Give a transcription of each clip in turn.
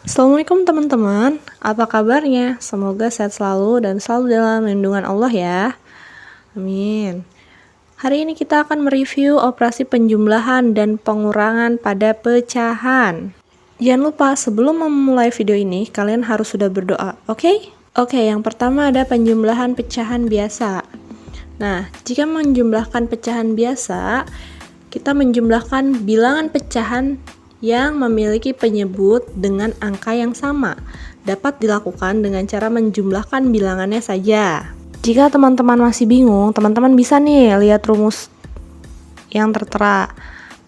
Assalamualaikum teman-teman, apa kabarnya? Semoga sehat selalu dan selalu dalam lindungan Allah ya. Amin. Hari ini kita akan mereview operasi penjumlahan dan pengurangan pada pecahan. Jangan lupa sebelum memulai video ini, kalian harus sudah berdoa, oke? Oke, yang pertama ada penjumlahan pecahan biasa. Nah, jika menjumlahkan pecahan biasa, kita menjumlahkan bilangan pecahan yang memiliki penyebut dengan angka yang sama. Dapat dilakukan dengan cara menjumlahkan bilangannya saja. Jika teman-teman masih bingung, teman-teman bisa nih lihat rumus yang tertera.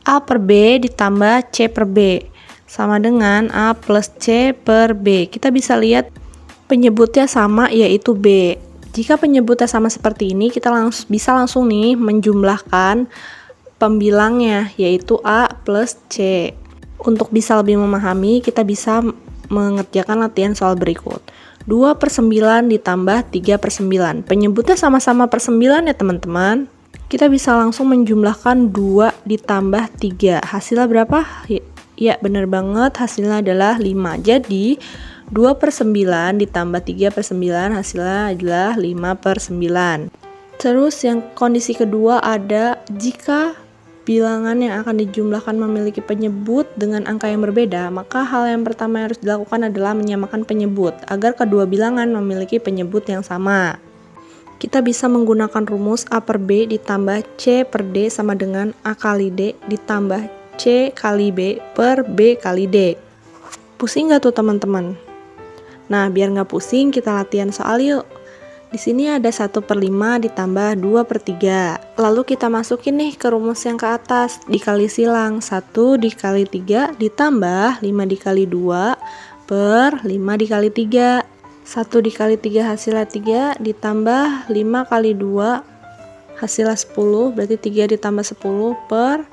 A per B ditambah C per B sama dengan A plus C per B. Kita bisa lihat penyebutnya sama, yaitu B. Jika penyebutnya sama seperti ini, kita bisa langsung nih menjumlahkan pembilangnya, yaitu A plus C. Untuk bisa lebih memahami, kita bisa mengerjakan latihan soal berikut. 2 per 9 ditambah 3 per 9. Penyebutnya sama-sama per 9 ya teman-teman. Kita bisa langsung menjumlahkan 2 ditambah 3. Hasilnya berapa? Ya benar banget, hasilnya adalah 5. Jadi 2 per 9 ditambah 3 per 9 hasilnya adalah 5 per 9. Terus yang kondisi kedua ada jika bilangan yang akan dijumlahkan memiliki penyebut dengan angka yang berbeda, maka hal yang pertama yang harus dilakukan adalah menyamakan penyebut agar kedua bilangan memiliki penyebut yang sama. Kita bisa menggunakan rumus A per B ditambah C per D sama dengan A kali D ditambah C kali B per B kali D. Pusing nggak tuh teman-teman? Nah, biar nggak pusing, kita latihan soal yuk. Di sini ada 1 per 5 ditambah 2 per 3. Lalu kita masukin nih ke rumus yang ke atas, dikali silang. 1 dikali 3 ditambah 5 dikali 2 per 5 dikali 3. 1 dikali 3 hasilnya 3 ditambah 5 kali 2 hasilnya 10, berarti 3 ditambah 10 per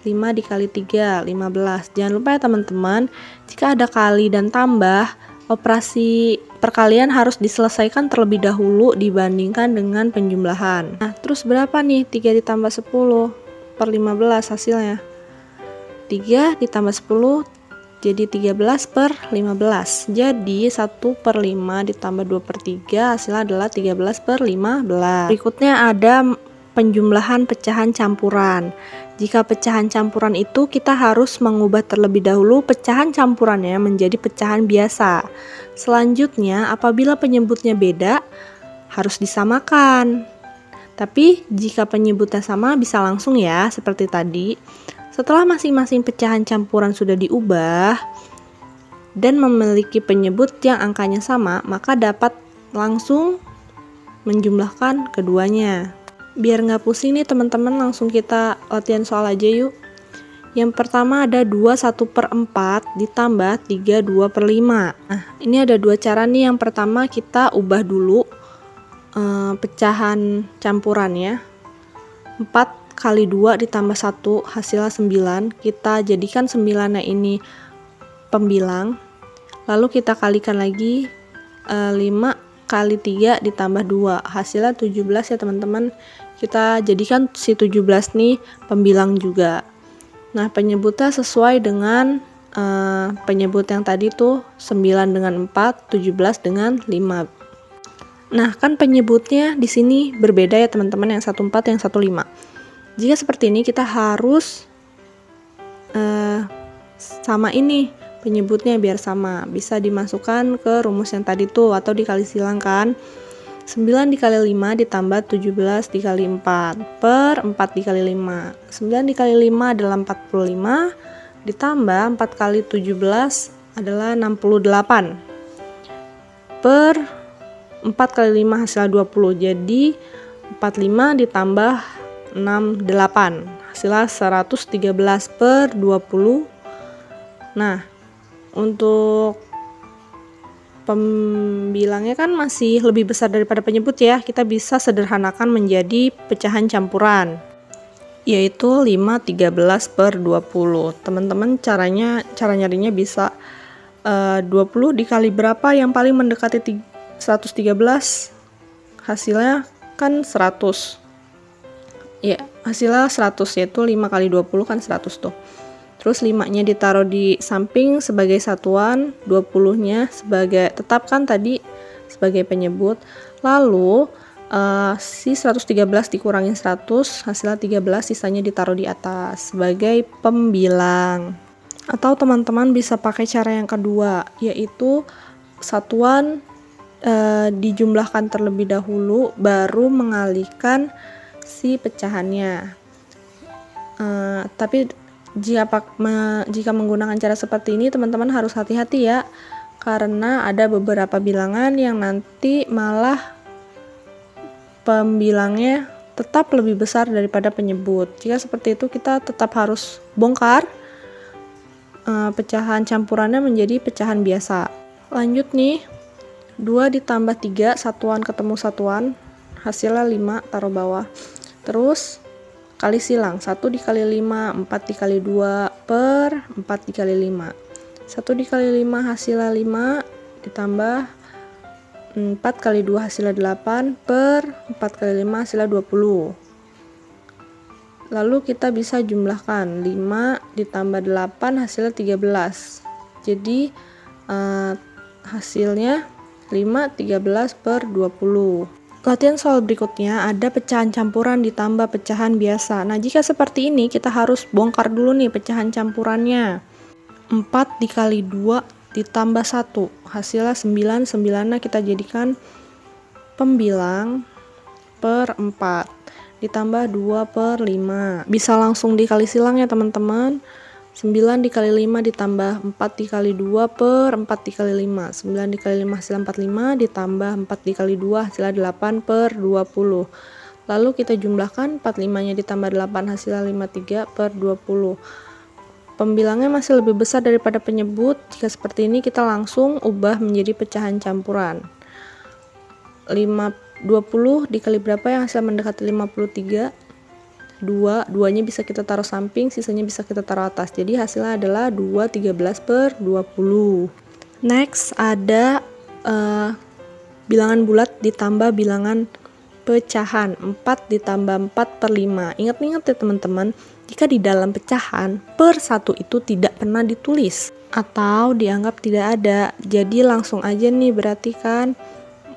5 dikali 3, 15. Jangan lupa ya teman-teman, jika ada kali dan tambah, operasi perkalian harus diselesaikan terlebih dahulu dibandingkan dengan penjumlahan. Nah, terus berapa nih 3 ditambah 10 per 15 hasilnya? 3 ditambah 10 jadi 13 per 15. Jadi 1 per 5 ditambah 2 per 3 hasilnya adalah 13 per 15. Berikutnya ada penjumlahan pecahan campuran. Jika pecahan campuran itu kita harus mengubah terlebih dahulu pecahan campurannya menjadi pecahan biasa. Selanjutnya, apabila penyebutnya beda, harus disamakan. Tapi jika penyebutnya sama bisa langsung ya, seperti tadi. Setelah masing-masing pecahan campuran sudah diubah dan memiliki penyebut yang angkanya sama, maka dapat langsung menjumlahkan keduanya. Biar nggak pusing nih teman-teman, langsung kita latihan soal aja yuk. Yang pertama ada 2 1 per 4 ditambah 3 2 per 5. Nah, ini ada dua cara nih. Yang pertama kita ubah dulu pecahan campurannya. 4 kali 2 ditambah 1 hasilnya 9. Kita jadikan 9-nya ini pembilang. Lalu kita kalikan lagi 5 kali 3 ditambah 2 hasilnya 17 ya teman-teman. Kita jadikan si 17 nih pembilang juga. Nah, penyebutnya sesuai dengan penyebut yang tadi tuh 9 dengan 4, 17 dengan 5. Nah, kan penyebutnya di sini berbeda ya teman-teman, yang 14 yang 15. Jika seperti ini kita harus sama ini penyebutnya biar sama. Bisa dimasukkan ke rumus yang tadi tuh atau dikali silangkan. 9 dikali 5 ditambah 17 dikali 4 per 4 dikali 5. 9 dikali 5 adalah 45 ditambah 4 kali 17 adalah 68 per 4 kali 5 hasilnya 20. Jadi 45 ditambah 68 hasilnya 113 per 20. Nah, untuk pembilangnya kan masih lebih besar daripada penyebut ya. Kita bisa sederhanakan menjadi pecahan campuran, yaitu 5 13 per 20. Teman-teman cara nyarinya bisa 20 dikali berapa yang paling mendekati 113, hasilnya kan 100. Ya, hasilnya 100, yaitu 5 kali 20 kan 100 tuh. Terus 5-nya ditaruh di samping sebagai satuan, 20-nya sebagai tetap kan tadi sebagai penyebut. Lalu si 113 dikurangin 100, hasilnya 13, sisanya ditaruh di atas sebagai pembilang. Atau teman-teman bisa pakai cara yang kedua, yaitu satuan dijumlahkan terlebih dahulu, baru mengalihkan si pecahannya. Tapi jika menggunakan cara seperti ini, teman-teman harus hati-hati ya, karena ada beberapa bilangan yang nanti malah pembilangnya tetap lebih besar daripada penyebut. Jika seperti itu, kita tetap harus bongkar pecahan campurannya menjadi pecahan biasa. Lanjut nih, 2 ditambah 3, satuan ketemu satuan, hasilnya 5, taruh bawah. Terus kali silang, 1 dikali 5, 4 dikali 2 per 4 dikali 5. 1 dikali 5 hasilnya 5, ditambah 4 kali 2 hasilnya 8 per 4 kali 5 hasilnya 20. Lalu kita bisa jumlahkan, 5 ditambah 8 hasilnya 13. Jadi hasilnya 5, 13 per 20. Latihan soal berikutnya ada pecahan campuran ditambah pecahan biasa. Nah, jika seperti ini kita harus bongkar dulu nih pecahan campurannya. 4 dikali 2 ditambah 1, hasilnya 9, 9-nya kita jadikan pembilang per 4, ditambah 2 per 5. Bisa langsung dikali silang ya teman-teman. 9 dikali 5 ditambah 4 dikali 2 per 4 dikali 5. 9 dikali 5 hasilnya 45, ditambah 4 dikali 2 hasilnya 8 per 20. Lalu kita jumlahkan, 45-nya ditambah 8 hasilnya 53 per 20. Pembilangnya masih lebih besar daripada penyebut. Jika seperti ini, kita langsung ubah menjadi pecahan campuran. 20 dikali berapa yang hasil mendekati 53? 2-nya bisa kita taruh samping, sisanya bisa kita taruh atas. Jadi hasilnya adalah 2, 13 per 20. Next ada bilangan bulat ditambah bilangan pecahan. 4 ditambah 4 per 5. Ingat-ingat ya teman-teman, jika di dalam pecahan per 1 itu tidak pernah ditulis atau dianggap tidak ada. Jadi langsung aja nih, berarti kan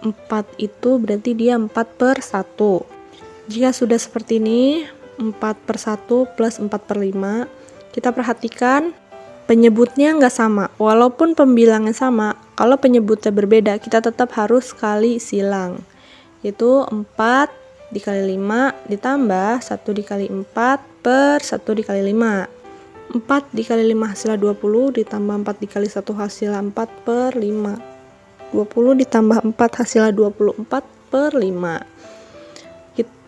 4 itu berarti dia 4 per 1. Jika sudah seperti ini, 4 per 1 plus 4 per 5, kita perhatikan penyebutnya nggak sama. Walaupun pembilangnya sama, kalau penyebutnya berbeda, kita tetap harus kali silang. Itu 4 dikali 5 ditambah 1 dikali 4 per 1 dikali 5. 4 dikali 5 hasilnya 20, ditambah 4 dikali 1 hasilnya 4 per 5. 20 ditambah 4 hasilnya 24 per 5.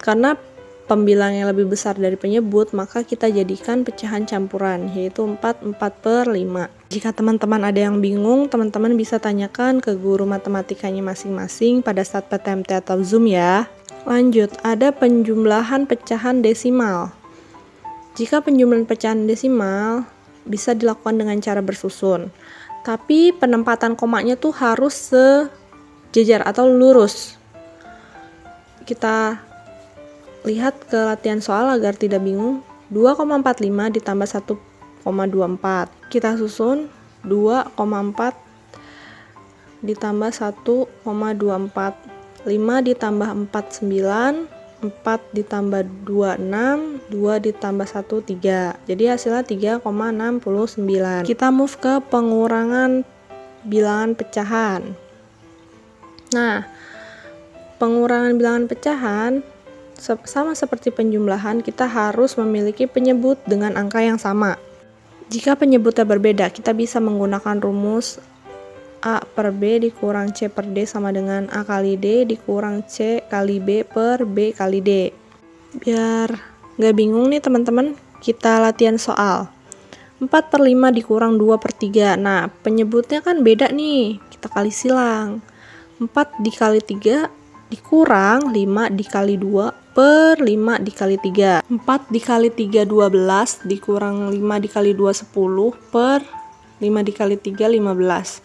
Karena pembilangnya lebih besar dari penyebut, maka kita jadikan pecahan campuran, yaitu 4 per 5. Jika teman-teman ada yang bingung, teman-teman bisa tanyakan ke guru matematikanya masing-masing pada saat PTMT atau Zoom ya. Lanjut, ada penjumlahan pecahan desimal. Jika penjumlahan pecahan desimal bisa dilakukan dengan cara bersusun, tapi penempatan komanya tuh harus sejajar atau lurus. Kita lihat ke latihan soal agar tidak bingung. 2,45 ditambah 1,24. Kita susun 2,4 ditambah 1,24. 5 ditambah 4, 9. 4 ditambah 2, 6. 2 ditambah 1, 3. Jadi hasilnya 3,69. Kita move ke pengurangan bilangan pecahan. Nah, pengurangan bilangan pecahan sama seperti penjumlahan, kita harus memiliki penyebut dengan angka yang sama. Jika penyebutnya berbeda, kita bisa menggunakan rumus A per B dikurang C per D sama dengan A kali D dikurang C kali B per B kali D. Biar nggak bingung nih teman-teman, kita latihan soal. 4 per 5 dikurang 2 per 3. Nah, penyebutnya kan beda nih, kita kali silang. 4 dikali 3 dikurang 5 dikali 2 per 5 dikali 3. 4 dikali 3 12 dikurang 5 dikali 2 10 per 5 dikali 3 15.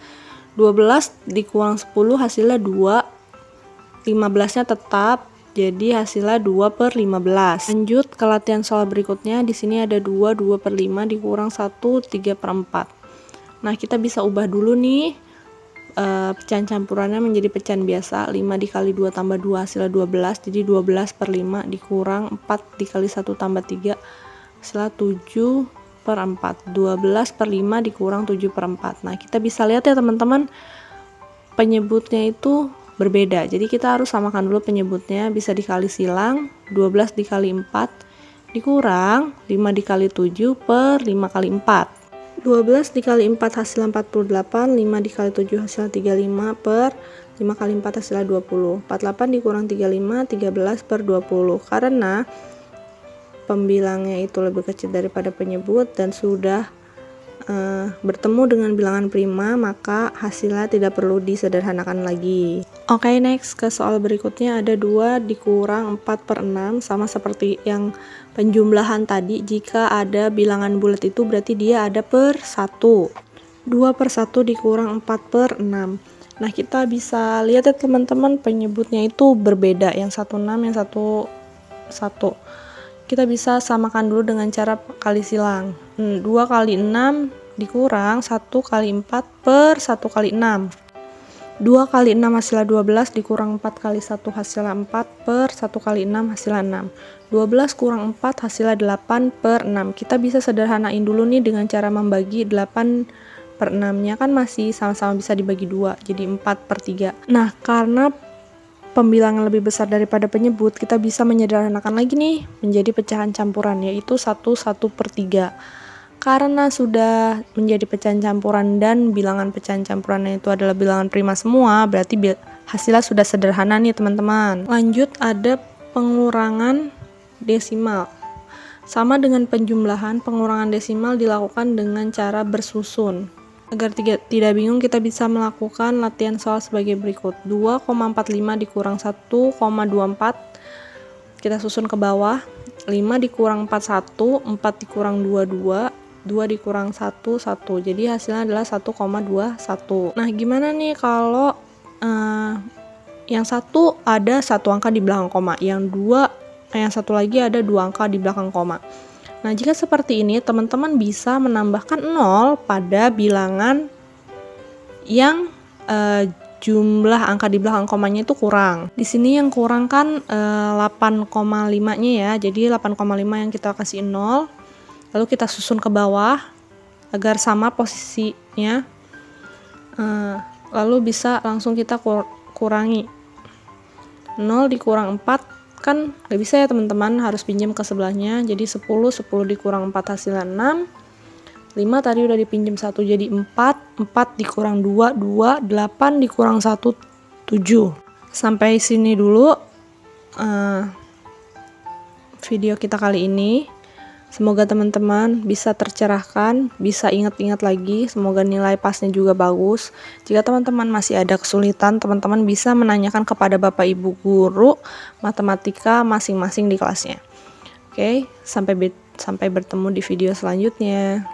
12 dikurang 10 hasilnya 2. 15-nya tetap Jadi hasilnya 2/15. Lanjut ke latihan soal berikutnya. Di sini ada 2/5 dikurang 1 3/4. Nah, kita bisa ubah dulu nih pecahan campurannya menjadi pecahan biasa. 5 dikali 2 tambah 2 hasilnya 12. Jadi 12/5 dikurang 4 dikali 1 tambah 3 hasilnya 7/4. 12/5 dikurang 7/4. Nah, kita bisa lihat ya teman-teman, penyebutnya itu berbeda. Jadi kita harus samakan dulu penyebutnya. Bisa dikali silang, 12 dikali 4 dikurang 5 dikali 7 per 5 kali 4. 12 dikali 4 hasilnya 48, 5 dikali 7 hasilnya 35 per 5 kali 4 hasilnya 20. 48 dikurang 35, 13 per 20. Karena pembilangnya itu lebih kecil daripada penyebut dan sudah bertemu dengan bilangan prima, maka hasilnya tidak perlu disederhanakan lagi. Oke, next ke soal berikutnya. Ada 2 dikurang 4/6, sama seperti yang penjumlahan tadi. Jika ada bilangan bulat itu berarti dia ada per 1. 2/1 dikurang 4/6. Nah, kita bisa lihat ya teman-teman, penyebutnya itu berbeda, yang 16, yang 1. Kita bisa samakan dulu dengan cara kali silang. 2 kali 6 dikurang 1 kali 4 per 1 kali 6. 2 kali 6 hasilnya 12 dikurang 4 kali 1 hasilnya 4 per 1 kali 6 hasilnya 6. 12 kurang 4 hasilnya 8/6. Kita bisa sederhanain dulu nih dengan cara membagi 8/6 nya, kan masih sama-sama bisa dibagi 2, jadi 4/3. Nah, karena pembilangan lebih besar daripada penyebut, kita bisa menyederhanakan lagi nih menjadi pecahan campuran, yaitu 1/3. Karena sudah menjadi pecahan campuran dan bilangan pecahan campurannya itu adalah bilangan prima semua, berarti hasilnya sudah sederhana nih teman-teman. Lanjut, ada pengurangan desimal. Sama dengan penjumlahan, pengurangan desimal dilakukan dengan cara bersusun. Agar tidak bingung, kita bisa melakukan latihan soal sebagai berikut. 2,45 dikurang 1,24. Kita susun ke bawah. 5 dikurang 41, 4 dikurang 22, 2 dikurang 1, 1. Jadi hasilnya adalah 1,21. Nah, gimana nih kalau yang satu ada satu angka di belakang koma, yang satu lagi ada 2 angka di belakang koma. Nah, jika seperti ini, teman-teman bisa menambahkan 0 pada bilangan yang jumlah angka di belakang komanya itu kurang. Di sini yang kurang kan 8,5-nya ya. Jadi 8,5 yang kita kasih 0. Lalu kita susun ke bawah agar sama posisinya. Lalu bisa langsung kita kurangi. 0 dikurang 4 kan gak bisa ya teman-teman, harus pinjam ke sebelahnya. Jadi 10 dikurang 4 hasilnya 6. 5 tadi udah dipinjam 1 jadi 4 dikurang 2, 8 dikurang 1, 7. Sampai sini dulu video kita kali ini. Semoga teman-teman bisa tercerahkan, bisa ingat-ingat lagi, semoga nilai pasnya juga bagus. Jika teman-teman masih ada kesulitan, teman-teman bisa menanyakan kepada Bapak Ibu guru matematika masing-masing di kelasnya. Oke, sampai bertemu di video selanjutnya.